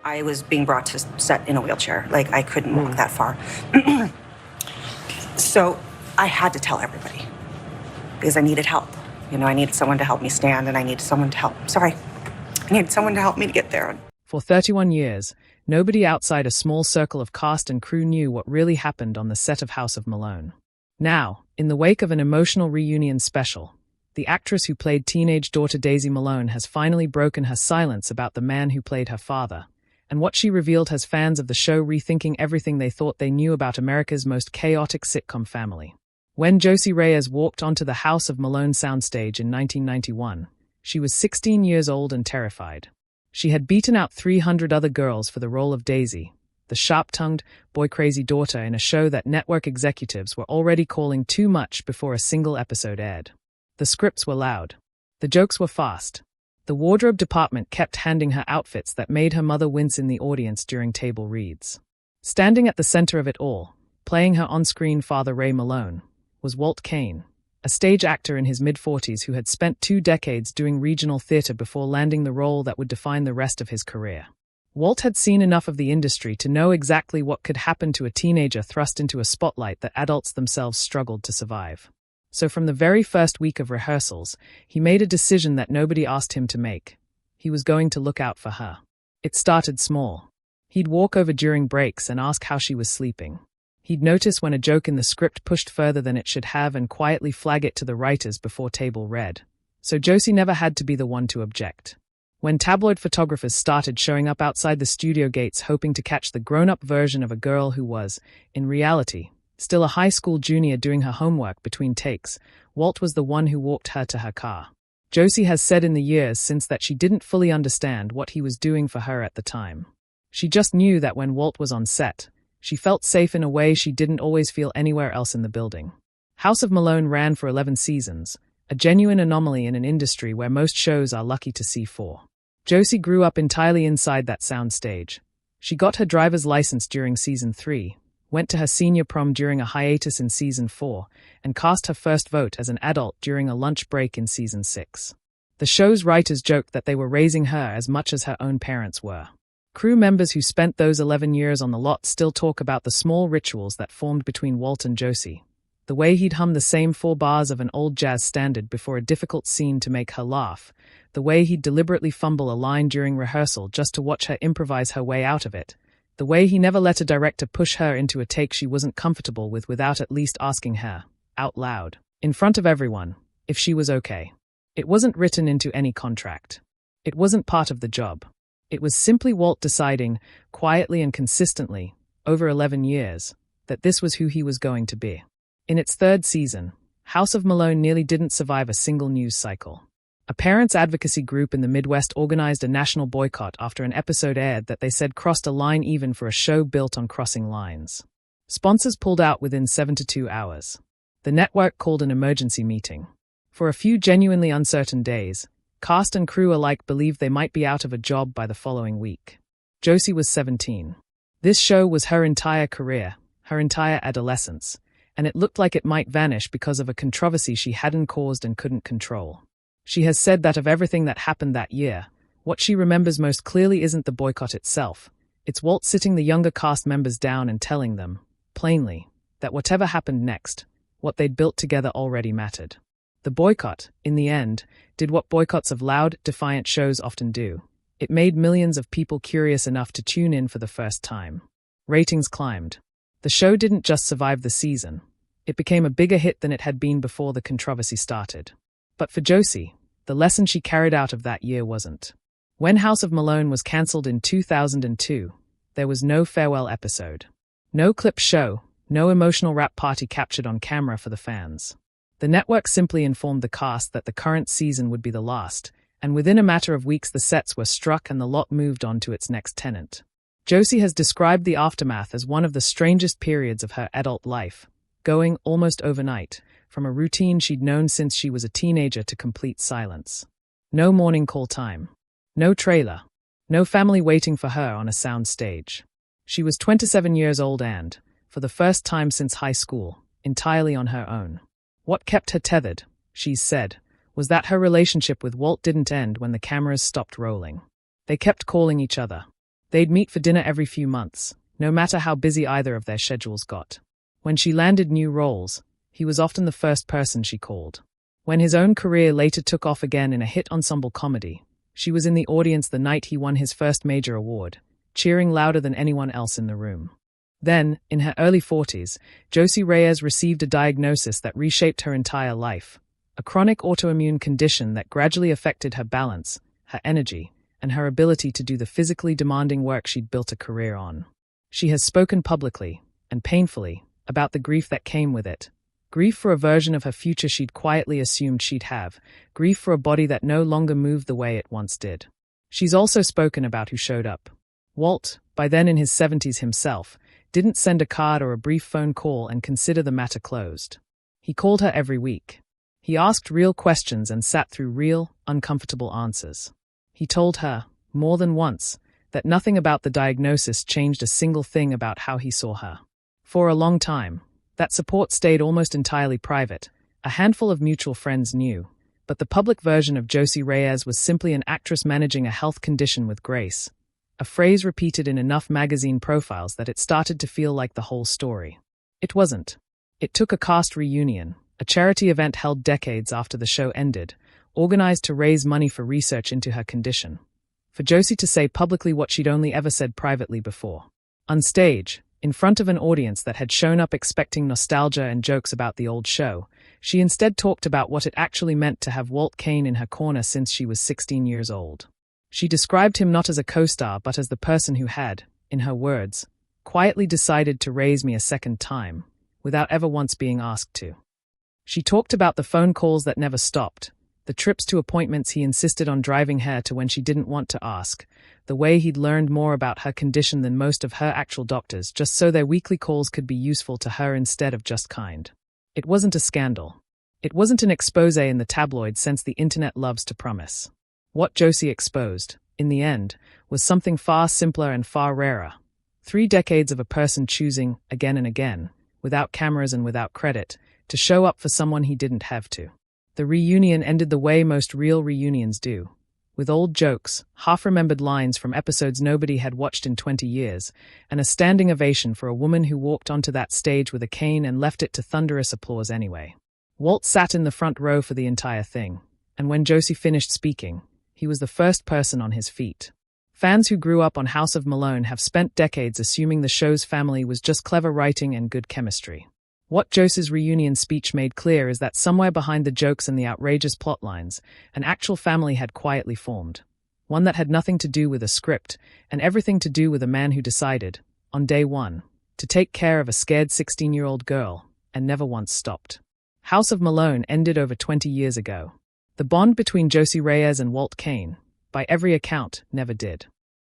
I was being brought to set in a wheelchair. Like, I couldn't walk that far. So I had to tell everybody because I needed help. You know, I needed someone to help me stand, and I needed someone to help. I needed someone to help me to get there. For 31 years, nobody outside a small circle of cast and crew knew what really happened on the set of House of Malone. Now, in the wake of an emotional reunion special, the actress who played teenage daughter Daisy Malone has finally broken her silence about the man who played her father, and what she revealed has fans of the show rethinking everything they thought they knew about America's most chaotic sitcom family. When Josie Reyes walked onto the House of Malone soundstage in 1991, she was 16 years old and terrified. She had beaten out 300 other girls for the role of Daisy, the sharp-tongued, boy-crazy daughter in a show that network executives were already calling too much before a single episode aired. The scripts were loud. The jokes were fast. The wardrobe department kept handing her outfits that made her mother wince in the audience during table reads. Standing at the center of it all, playing her on-screen father Ray Malone, was Walt Cain, a stage actor in his mid-40s who had spent 2 decades doing regional theater before landing the role that would define the rest of his career. Walt had seen enough of the industry to know exactly what could happen to a teenager thrust into a spotlight that adults themselves struggled to survive. So from the very first week of rehearsals, he made a decision that nobody asked him to make. He was going to look out for her. It started small. He'd walk over during breaks and ask how she was sleeping. He'd notice when a joke in the script pushed further than it should have and quietly flag it to the writers before table read. So Josie never had to be the one to object. When tabloid photographers started showing up outside the studio gates hoping to catch the grown-up version of a girl who was, in reality, still a high school junior doing her homework between takes, Walt was the one who walked her to her car. Josie has said in the years since that she didn't fully understand what he was doing for her at the time. She just knew that when Walt was on set, she felt safe in a way she didn't always feel anywhere else in the building. House of Malone ran for 11 seasons, a genuine anomaly in an industry where most shows are lucky to see 4. Josie grew up entirely inside that soundstage. She got her driver's license during season 3, went to her senior prom during a hiatus in season 4, and cast her first vote as an adult during a lunch break in season 6. The show's writers joked that they were raising her as much as her own parents were. Crew members who spent those 11 years on the lot still talk about the small rituals that formed between Walt and Josie. The way he'd hum the same 4 bars of an old jazz standard before a difficult scene to make her laugh. The way he'd deliberately fumble a line during rehearsal just to watch her improvise her way out of it. The way he never let a director push her into a take she wasn't comfortable with without at least asking her, out loud, in front of everyone, if she was okay. It wasn't written into any contract. It wasn't part of the job. It was simply Walt deciding, quietly and consistently, over 11 years, that this was who he was going to be. In its 3rd season, House of Malone nearly didn't survive a single news cycle. A parents' advocacy group in the Midwest organized a national boycott after an episode aired that they said crossed a line even for a show built on crossing lines. Sponsors pulled out within 72 hours. The network called an emergency meeting. For a few genuinely uncertain days, cast and crew alike believed they might be out of a job by the following week. Josie was 17. This show was her entire career, her entire adolescence, and it looked like it might vanish because of a controversy she hadn't caused and couldn't control. She has said that of everything that happened that year, what she remembers most clearly isn't the boycott itself. It's Walt sitting the younger cast members down and telling them, plainly, that whatever happened next, what they'd built together already mattered. The boycott, in the end, did what boycotts of loud, defiant shows often do. It made millions of people curious enough to tune in for the first time. Ratings climbed. The show didn't just survive the season. It became a bigger hit than it had been before the controversy started. But for Josie, the lesson she carried out of that year wasn't. When House of Malone was cancelled in 2002, there was no farewell episode. No clip show, no emotional wrap party captured on camera for the fans. The network simply informed the cast that the current season would be the last, and within a matter of weeks the sets were struck and the lot moved on to its next tenant. Josie has described the aftermath as one of the strangest periods of her adult life, going, almost overnight, from a routine she'd known since she was a teenager to complete silence. No morning call time. No trailer. No family waiting for her on a sound stage. She was 27 years old and, for the first time since high school, entirely on her own. What kept her tethered, she's said, was that her relationship with Walt didn't end when the cameras stopped rolling. They kept calling each other. They'd meet for dinner every few months, no matter how busy either of their schedules got. When she landed new roles, he was often the first person she called. When his own career later took off again in a hit ensemble comedy, she was in the audience the night he won his first major award, cheering louder than anyone else in the room. Then, in her early 40s, Josie Reyes received a diagnosis that reshaped her entire life, a chronic autoimmune condition that gradually affected her balance, her energy, and her ability to do the physically demanding work she'd built a career on. She has spoken publicly, and painfully, about the grief that came with it. Grief for a version of her future she'd quietly assumed she'd have, grief for a body that no longer moved the way it once did. She's also spoken about who showed up. Walt, by then in his 70s himself, didn't send a card or a brief phone call and consider the matter closed. He called her every week. He asked real questions and sat through real, uncomfortable answers. He told her, more than once, that nothing about the diagnosis changed a single thing about how he saw her. For a long time, that support stayed almost entirely private. A handful of mutual friends knew, but the public version of Josie Reyes was simply an actress managing a health condition with grace, a phrase repeated in enough magazine profiles that it started to feel like the whole story. It wasn't. It took a cast reunion, a charity event held decades after the show ended, organized to raise money for research into her condition, for Josie to say publicly what she'd only ever said privately before. On stage, in front of an audience that had shown up expecting nostalgia and jokes about the old show, she instead talked about what it actually meant to have Walt Kane in her corner since she was 16 years old. She described him not as a co-star but as the person who had, in her words, quietly decided to raise me a second time, without ever once being asked to. She talked about the phone calls that never stopped, the trips to appointments he insisted on driving her to when she didn't want to ask, the way he'd learned more about her condition than most of her actual doctors just so their weekly calls could be useful to her instead of just kind. It wasn't a scandal. It wasn't an expose in the tabloid sense the internet loves to promise. What Josie exposed, in the end, was something far simpler and far rarer. 3 decades of a person choosing, again and again, without cameras and without credit, to show up for someone he didn't have to. The reunion ended the way most real reunions do, with old jokes, half-remembered lines from episodes nobody had watched in 20 years, and a standing ovation for a woman who walked onto that stage with a cane and left it to thunderous applause anyway. Walt sat in the front row for the entire thing, and when Josie finished speaking, he was the first person on his feet. Fans who grew up on House of Malone have spent decades assuming the show's family was just clever writing and good chemistry. What Josie's reunion speech made clear is that somewhere behind the jokes and the outrageous plotlines, an actual family had quietly formed. One that had nothing to do with a script, and everything to do with a man who decided, on day one, to take care of a scared 16-year-old girl, and never once stopped. House of Malone ended over 20 years ago. The bond between Josie Reyes and Walt Kane, by every account, never did.